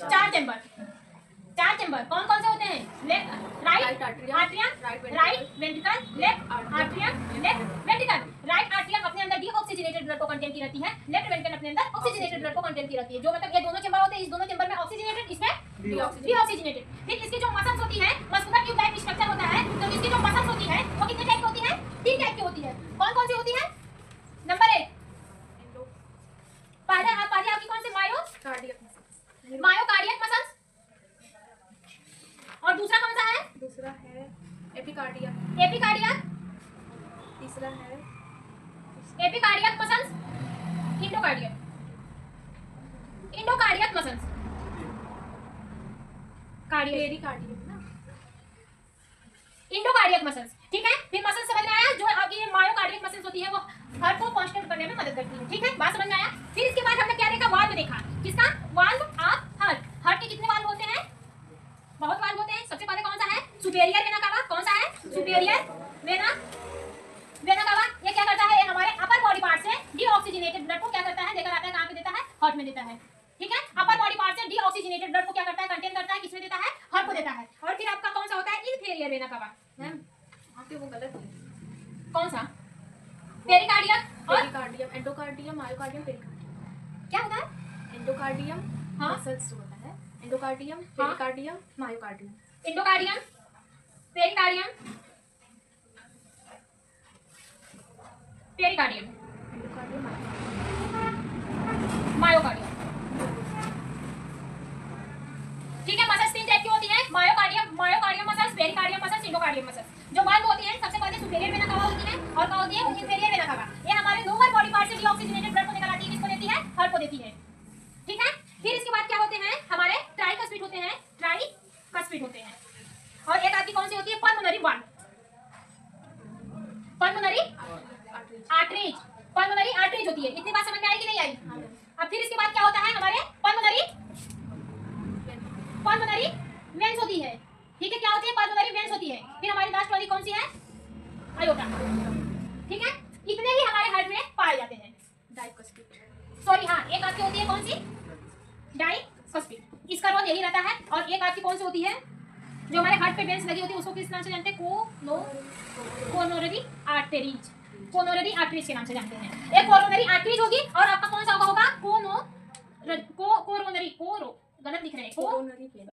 चार चैम्बर कौन कौन से होते हैं? Left right atrium, right ventricle, left atrium, left ventricle. Right atrium अपने अंदर डीऑक्सीजनेटेड ब्लड को कंटेन की रहती है, लेफ्ट वेंट्रिकल अपने अंदर ऑक्सीजनेटेड ब्लड को कंटेन की रहती है। जो मतलब ये दोनों चैम्बर होते हैं, इस दोनों चैम्बर में ऑक्सीजनेटेड, इसमें डीऑक्सीजनेटेड। फिर इसकी जो मसल्स होती है, मस्कुलर ट्यूब टाइप स्ट्रक्चर होता है, तो इसकी जो मसल्स होती है वो कितने टाइप की होती है? 3 टाइप की होती है। कौन कौन सी होती है? नंबर 1 पहले आपकी कौन सी? मायोकार्डियक मसल्स। और दूसरा कौन सा है? दूसरा है एपिकार्डियम। तीसरा है एपिकार्डियक मसल्स, इंडोकार्डियक मसल्स, पेरिकार्डियम ना, इंडोकार्डियक मसल्स। ठीक है, फिर मसल समझ में आया? जो आपकी मायोकार्डियक मसल्स होती है वो हार्ट को कांस्टेंट करने में मदद करती है। ठीक है, बात समझ में आया? फिर इसके बाद हमने क्या देखा? वाल्व देखा। किसका? Valve of heart. हार्ट के कितने वाल्व होते हैं? बहुत वाल्व होते हैं। सबसे पहले कौन सा है? Superior vena cava. कौन सा है? Superior vena cava. ये क्या करता है? ये हमारे अपर बॉडी पार्ट से डीऑक्सीजनेटेड ब्लड को क्या करता है? लेकर आता है। कहां पे देता है? हार्ट में देता है। ठीक है, अपर बॉडी पार्ट से डीऑक्सीजनेटेड ब्लड को क्या करता है? कंटेन करता है। किसमें देता है? हार्ट को देता है। और फिर आपका कौन सा होता है? Inferior vena cava. मैम आपके वो गलत है। कौन सा? पेरिकार्डियम और पेरिकार्डियम, एंडोकार्डियम, मायोकार्डियम, पेरिकार्डियम। क्या होता है? एंडोकार्डियम हाँ? मसल्स जो होता है, endocardium, pericardium, myocardium. Endocardium, pericardium, pericardium, endocardium, myocardium. ठीक है, मसल्स 3 टाइप की होती है। Myocardium muscles, pericardium muscles, endocardium muscles. जो वाल्व होती है सबसे पहले सुपेरियर वेना कावा होती है और क्या होती है? Inferior vena cava. ये हमारे लोअर बॉडी पार्ट से डीऑक्सीजनेटेड ब्लड को निकल आती है। किसको देती है? हार्ट को देती है। ठीक है, फिर इसके बाद क्या होते हैं? हमारे ट्राइकस्पिड होते हैं, ट्राइकस्पिड होते हैं। और एक आपकी कौन सी होती है? Pulmonary valve, pulmonary arteries, pulmonary arteries होती है। इतनी बात समझ में आई कि नहीं आई? अब फिर इसके बाद क्या होता है? हमारे पल्मोनरी वेन्स होती है। ठीक है, क्या होती है? पल्मोनरी वेन्स होती है। फिर हमारी लास्ट वाली कौन सी है? आयोटा। ठीक है, इतने ही हमारे हार्ट में पाए जाते हैं। डाइकस्पिड। सॉरी, हाँ, एक आपकी होती है कौन सी? डाइकस्पिड। इसका रोल यही रहता है। और एक आपकी कौन सी होती है? जो हमारे हार्ट पे वेन्स लगी होती है उसको किस नाम से जानते हैं? कोरोनरी आर्टरीज, कोरोनरी आर्टरीज के नाम से जानते हैं। एक कोरोनरी आर्टरीज होगी और आपका कौन सा होगा? कोरोनरी, गलत लिख रहे हैं।